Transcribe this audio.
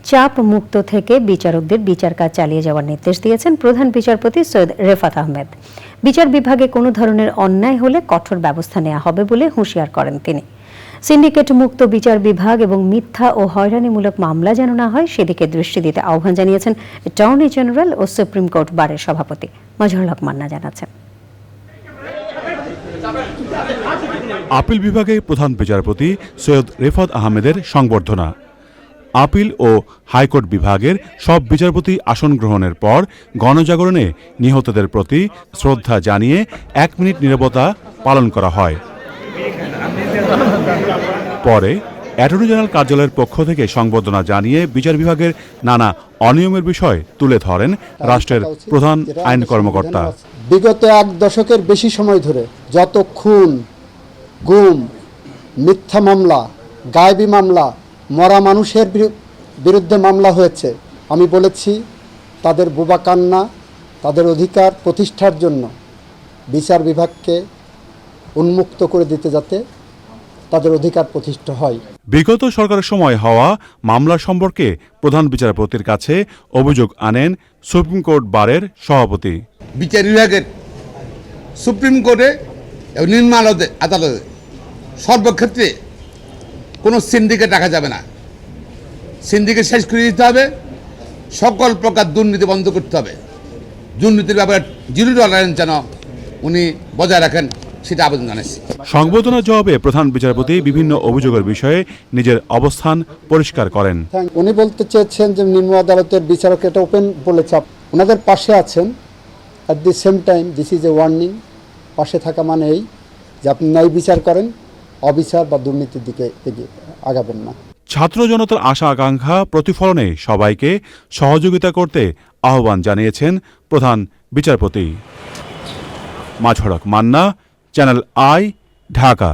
চাপ মুক্ত থেকে বিচারকদের বিচার কাজ চালিয়ে যাওয়ার নির্দেশ দিয়েছেন প্রধান বিচারপতি সৈয়দ রেফাত আহমেদ। বিচার বিভাগে কোনো ধরনের অন্যায় হলে কঠোর ব্যবস্থা নেওয়া হবে বলে হুঁশিয়ার করেন তিনি। সিন্ডিকেট মুক্ত বিচার বিভাগ এবং মিথ্যা ও হয়রানিমূলক মামলা যেন না হয় সেদিকে দৃষ্টি দিতে আহ্বান জানিয়েছেন অ্যাটর্নি জেনারেল ও সুপ্রিম কোর্ট বারের সভাপতি। মাজহারুল হক মান্না জানাচ্ছেন। আপিল বিভাগে প্রধান বিচারপতি সৈয়দ রেফাত আহমেদের সংবর্ধনা। আপিল ও হাইকোর্ট বিভাগের সব বিচারপতি আসন গ্রহণের পর গণজাগরণে নিহতদের প্রতি শ্রদ্ধা জানিয়ে 1 মিনিট নীরবতা পালন করা হয়। পরে অ্যাটর্নি জেনারেল কার্যালয়ের পক্ষ থেকে সংবর্ধনা জানিয়ে বিচার বিভাগের নানা অনিয়মের বিষয় তুলে ধরেন রাষ্ট্রের প্রধান আইন কর্মকর্তা। বিগত 1 দশকের বেশি সময় ধরে যত খুন, গুম, মিথ্যা মামলা, গায়েবী মামলা, মরা মানুষের বিরুদ্ধে মামলা হয়েছে, আমি বলেছি তাদের বোবা কান্না, তাদের অধিকার প্রতিষ্ঠার জন্য বিচার বিভাগকে উন্মুক্ত করে দিতে, যাতে তাদের অধিকার প্রতিষ্ঠা হয়। বিগত সরকারের সময় হওয়া মামলা সম্পর্কে প্রধান বিচারপতির কাছে অভিযোগ আনেন সুপ্রিম কোর্ট বারের সভাপতি। বিচার বিভাগের সুপ্রিম কোর্টে এবং নিম্ন আদালতে সর্বক্ষেত্রে কোনো সিন্ডিকেট রাখা যাবে না। সিন্ডিকেট শেষ করে দিতে হবে, সকল প্রকার দুর্নীতি বন্ধ করতে হবে। দুর্নীতির ব্যাপারে জিরো টলারেন্স যেন উনি বজায় রাখেন, সেটা আবেদন জানাচ্ছি। সংবর্ধনার জবাবে প্রধান বিচারপতি বিভিন্ন অভিযোগের বিষয়ে নিজের অবস্থান পরিষ্কার করেন। উনি বলতে চেয়েছেন যে নিম্ন আদালতের বিচারক এটা ওপেন বলেছে, ওনাদের পাশে আছেন। At the same time this is a warning. পাশে থাকা মানে এই যে আপনি ন্যায় বিচার করেন, অবিচার বা দুর্নীতির দিকে আগাবেন না। ছাত্র জনতার আশা আকাঙ্ক্ষা প্রতিফলনে সবাইকে সহযোগিতা করতে আহ্বান জানিয়েছেন প্রধান বিচারপতি। মাজহারুল হক মান্না, চ্যানেল আই, ঢাকা।